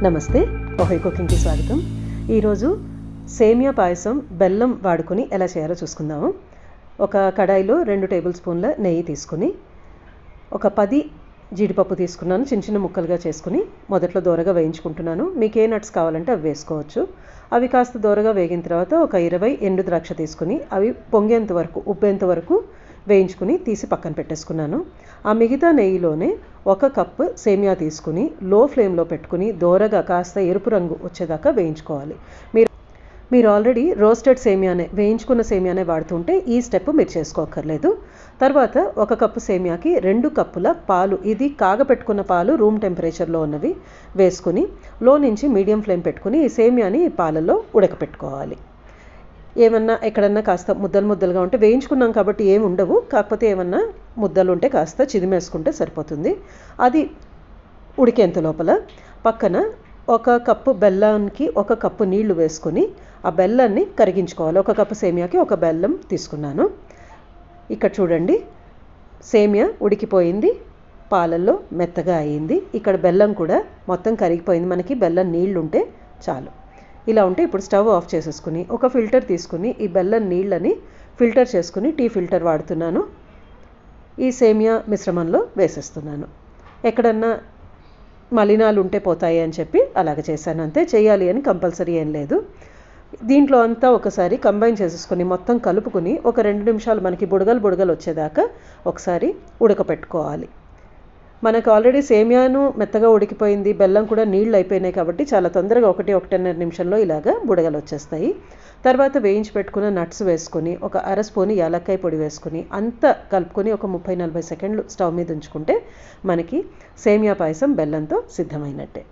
నమస్తే, ఓహై కుకింగ్కి స్వాగతం. ఈరోజు సేమియా పాయసం బెల్లం వాడుకొని ఎలా చేయాలో చూసుకుందాము. ఒక కడాయిలో 2 టేబుల్ స్పూన్ల నెయ్యి తీసుకుని ఒక 10 జీడిపప్పు తీసుకున్నాను. చిన్న చిన్న ముక్కలుగా చేసుకుని మొదట్లో దోరగా వేయించుకుంటున్నాను. మీకు ఏ నట్స్ కావాలంటే అవి వేసుకోవచ్చు. అవి కాస్త దోరగా వేగిన తర్వాత ఒక 20 ఎండు ద్రాక్ష తీసుకుని అవి పొంగేంత వరకు ఉబ్బేంత వరకు వేయించుకుని తీసి పక్కన పెట్టేసుకున్నాను. ఆ మిగతా నెయ్యిలోనే 1 కప్పు సేమియా తీసుకుని లో ఫ్లేమ్లో పెట్టుకుని దోరగా కాస్త ఎరుపు రంగు వచ్చేదాకా వేయించుకోవాలి. మీరు ఆల్రెడీ రోస్టెడ్ సేమియానే వేయించుకున్న సేమియానే వాడుతుంటే ఈ స్టెప్ మీరు చేసుకోక్కర్లేదు. తర్వాత 1 కప్పు సేమియాకి 2 కప్పుల పాలు, ఇది కాగపెట్టుకున్న పాలు రూమ్ టెంపరేచర్లో ఉన్నవి వేసుకుని లో నుంచి మీడియం ఫ్లేమ్ పెట్టుకుని ఈ సేమియాని పాలల్లో ఉడకపెట్టుకోవాలి. ఏమన్నా ఎక్కడన్నా కాస్త ముద్దలుగా ఉంటే వేయించుకున్నాం కాబట్టి ఏమి ఉండవు, కాకపోతే ఏమన్నా ముద్దలు ఉంటే కాస్త చిదిమేసుకుంటే సరిపోతుంది. అది ఉడికేంత లోపల పక్కన 1 కప్పు బెల్లానికి 1 కప్పు నీళ్లు వేసుకొని ఆ బెల్లాన్ని కరిగించుకోవాలి. 1 కప్పు సేమియాకి 1 బెల్లం తీసుకున్నాను. ఇక్కడ చూడండి, సేమియా ఉడికిపోయింది, పాలల్లో మెత్తగా అయ్యింది. ఇక్కడ బెల్లం కూడా మొత్తం కరిగిపోయింది. మనకి బెల్లం నీళ్లు ఉంటే చాలు. ఇలా ఉంటే ఇప్పుడు స్టవ్ ఆఫ్ చేసేసుకుని ఒక ఫిల్టర్ తీసుకుని ఈ బెల్లం నీళ్ళని ఫిల్టర్ చేసుకుని టీ ఫిల్టర్ వాడుతున్నాను. ఈ సేమియా మిశ్రమంలో వేసేస్తున్నాను. ఎక్కడన్నా మలినాలు ఉంటే పోతాయి అని చెప్పి అలాగ చేశాను, అంతే. చేయాలి అని కంపల్సరీ ఏం లేదు. దీంట్లో అంతా ఒకసారి కంబైన్ చేసేసుకుని మొత్తం కలుపుకుని ఒక 2 నిమిషాలు మనకి బుడగలు వచ్చేదాకా ఒకసారి ఉడకపెట్టుకోవాలి. మనకు ఆల్రెడీ సేమియాను మెత్తగా ఉడికిపోయింది, బెల్లం కూడా నీళ్ళు అయిపోయినాయి కాబట్టి చాలా తొందరగా 1-1.5 నిమిషంలో ఇలాగా బుడగలు వచ్చేస్తాయి. తర్వాత వేయించి పెట్టుకున్న నట్స్ వేసుకొని ఒక 1/2 స్పూన్ యాలక్కాయ పొడి వేసుకుని అంతా కలుపుకొని ఒక 30-40 సెకండ్లు స్టవ్ మీద ఉంచుకుంటే మనకి సేమియా పాయసం బెల్లంతో సిద్ధమైనట్టే.